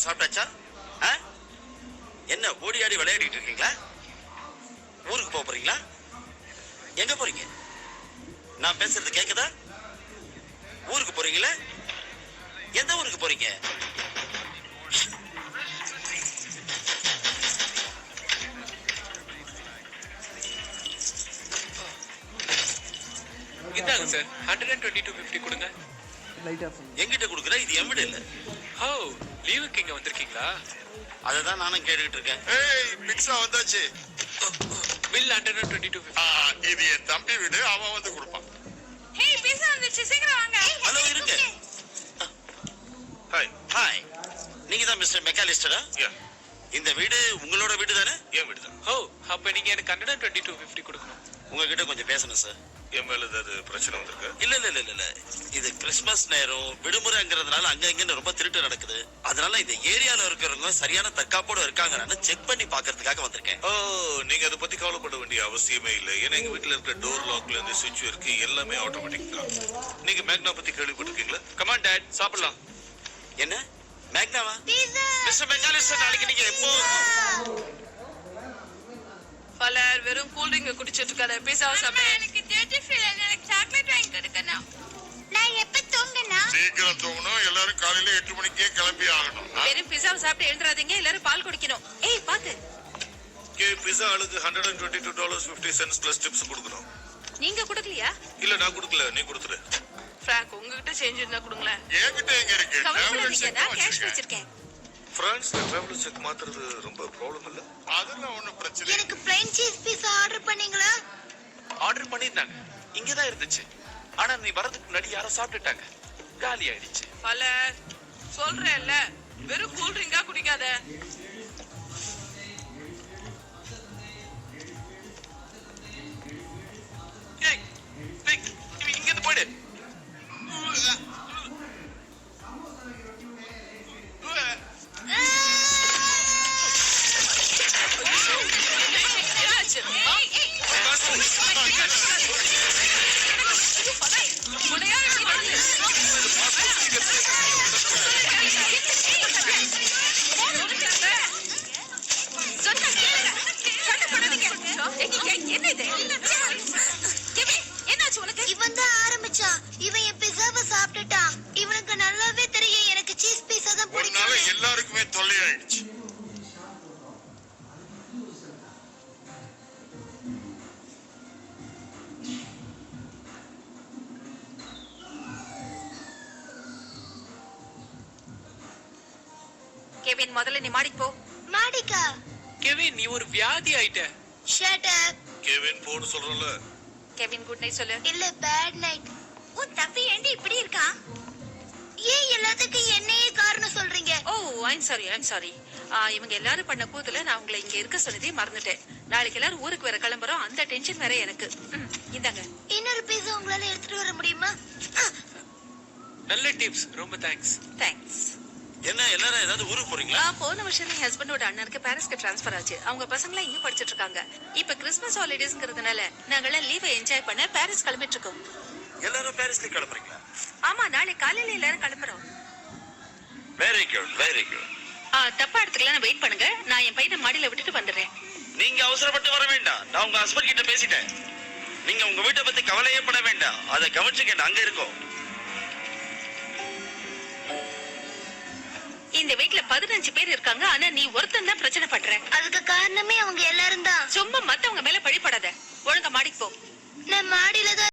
எல்லாரும் சாப்பிட்டாச்சா? என்ன ஓடி ஆடி விளையாடிட்டு இருக்கீங்களா? ஊருக்கு போக போறீங்களா? எங்க போறீங்க? நான் பேசுறது கேக்குதா? ஊருக்கு போறீங்களா? எந்த ஊருக்கு போறீங்க? இந்தாங்க சார் 122.50 கொடுங்க. எங்கிட்ட கொடுக்குற? இது எம்மிட இல்ல. ஓ, லீவுக்கு இங்க வந்திருக்கீங்களா? அததான் நானும் கேட்டுக்கிட்டு இருக்கேன். ஏய், பிக்ஸா வந்தாச்சு. பில் 122.50. இது என் தம்பி வீடு, அவன் வந்து கொடுப்பான். ஹேய், பீஸா வந்துச்சு, சீக்கிரம் வாங்க. ஹலோ, இருங்க. ஹாய். ஹாய், நீங்க தான் மிஸ்டர் மெக்காலிஸ்டரா? இந்த வீடு உங்களோட வீடு தானே? என் வீடு தான். ஓ, அப்ப நீங்க எனக்கு 122.50 கொடுக்கணும். உங்ககிட்ட கொஞ்சம் பேசணும் சார். என் மேல ஏதாவது பிரச்சனை வந்திருக்கு? இல்ல இல்ல இல்ல இல்ல, இது கிறிஸ்துமஸ் நேரம், விடுமுறைங்கிறதுனால அங்க இங்க ரொம்ப திருட்டு நடக்குது. அதனால இந்த ஏரியால இருக்கிறவங்க சரியான தற்காப்போட இருக்காங்கன்னு செக் பண்ணி பாக்குறதுக்காக வந்திருக்கேன். ஓ, நீங்க அதை பத்தி கவலைப்பட வேண்டிய அவசியமே இல்லை. ஏன்னா எங்க வீட்டுல இருக்கிற டோர் லாக்ல இருந்து சுவிட்ச் இருக்கு, எல்லாமே ஆட்டோமேட்டிக் தான். நீங்க மேக்னா பத்தி கேள்விப்பட்டிருக்கீங்களா? கமான் டாட், சாப்பிடலாம். என்ன மேக்னாவா? மிஸ்டர் மெக்காலிஸ்டர், நாளைக்கு நீங்க எப்போ? பலர் வெறும் கூல் ட்ரிங்க் குடிச்சிட்டு இருக்காத, பீஸாவை சாப்பிடு. எனக்கு டேட்டி ஃபீல், எனக்கு சாக்லேட் வாங்கி கொடுக்கணும். நான் எப்ப தூங்கனா? சீக்கிரம் தூங்கணும். எல்லாரும் காலையில 8 மணிக்கே கிளம்பி ஆகணும். வெறும் பீஸாவை சாப்பிட்டு எழுந்துறாதீங்க, எல்லாரும் பால் குடிக்கணும். ஏய் பாத்து, பிஸா ஆளுக்கு $122.50 பிளஸ் டிப்ஸ் கொடுக்கணும். நீங்க கொடுக்கலையா? இல்ல, நான் கொடுக்கல, நீ கொடுத்துரு. ஃப்ராங்க், உங்ககிட்ட சேஞ்ச் இருந்தா கொடுங்களேன். என்கிட்ட எங்க இருக்கு? கவலைப்படாதீங்க, நான் கேஷ் வச்சிருக்கேன். பிரான்ஸ்ல டிராவலர் செக் மாத்துறது ரொம்ப ப்ராப்ளம் இல்ல. அதெல்லாம் ஒண்ணும் பிரச்சனை இல்ல. எனக்கு பிளைன் சீஸ் பீஸா ஆர்டர் பண்ணீங்களா? ஆர்டர் பண்ணிருந்தாங்க, இங்க தான் இருந்துச்சு. ஆனா நீ வரதுக்கு முன்னாடி யாரோ சாப்பிட்டுட்டாங்க, காலி ஆயிடுச்சு. பலர், சொல்றேன்ல, வெறும் கூல் ட்ரிங்கா குடிக்காத. ஏய், இங்க இருந்து போயிடு. இவன் தான் ஆரம்பிச்சான். இவன் என் பிஸாவை சாப்பிட்டுட்டான். இவனுக்கு நல்லாவே தெரியும் எனக்கு சீஸ் பீஸா தான் பிடிக்கும். ஒருநாள் எல்லாருக்குமே தொல்லையாயிடுச்சு. கெவின், முதல்ல நீ மாடிக்கு போ. மாடிக்கா? கெவின், நீ ஒரு வியாதி ஆயிட்ட. Shut up. கெவின் போன்னு சொல்றல. கெவின், குட் நைட் சொல்லு. இல்ல, பேட் நைட். உன் தம்பி ஏண்டி இப்படி இருக்கான்? ஏன் எல்லாத்துக்கும் என்னையே காரணம் சொல்றீங்க? ஓ, ஐம் சாரி. இவங்க எல்லாரும் பண்ண கூத்துல நான் உங்களை இங்க இருக்க சொன்னதே மறந்துட்டேன். நாளைக்கு எல்லாரும் ஊருக்கு வேற கிளம்புறோம், அந்த டென்ஷன் வேற எனக்கு. இந்தாங்க. இன்னொரு பீஸா உங்களால எடுத்துட்டு வர முடியுமா? நல்ல டிப்ஸ், ரொம்ப தேங்க்ஸ். தேங்க்ஸ். என்ன எல்லாரும் ஏதாவது ஊருக்கு போறீங்களா? போன வருஷம் என் ஹஸ்பண்டோட அண்ணனுக்கு பாரிஸ்க்கு ட்ரான்ஸ்ஃபர் ஆச்சு. அவங்க பசங்களாம் இங்க படிச்சிட்டு இருக்காங்க. இப்ப கிறிஸ்மஸ் ஹாலிடேஸ்ங்கிறதுனால நாங்கெல்லாம் லீவை என்ஜாய் பண்ண பாரிஸ் கிளம்பிட்டு இருக்கோம். எல்லாரும் பாரிஸ்ல கிளம்புறீங்களா? ஆமா, நாளை காலையில எல்லாரும் கிளம்புறோம். Very good, very good. தப்பா இடத்துக்குலாம் வெயிட் பண்ணுங்க, நான் என் பையனை மாடியில விட்டுட்டு வந்துடுறேன். நீங்க அவசரப்பட்டு வர வேண்டாம். நான் உங்க ஹஸ்பண்ட் கிட்ட பேசிட்டேன். நீங்க உங்க வீட்டை பத்தி கவலையே பட வேண்டாம். அதை கவனிச்சுக்க, நாங்க இருக்கோம். இந்த வீட்ல 15 பேர் இருக்காங்க, ஆனா நீ ஒருத்தன் தான் பிரச்சனை பண்ற. அதுக்கு காரணமே அவங்க எல்லாரும் தான். சும்மா மத்தவங்க மேல பழிப்படாத. ஒழுங்கா மாடிக்கு போ. நான் மாடியில தான்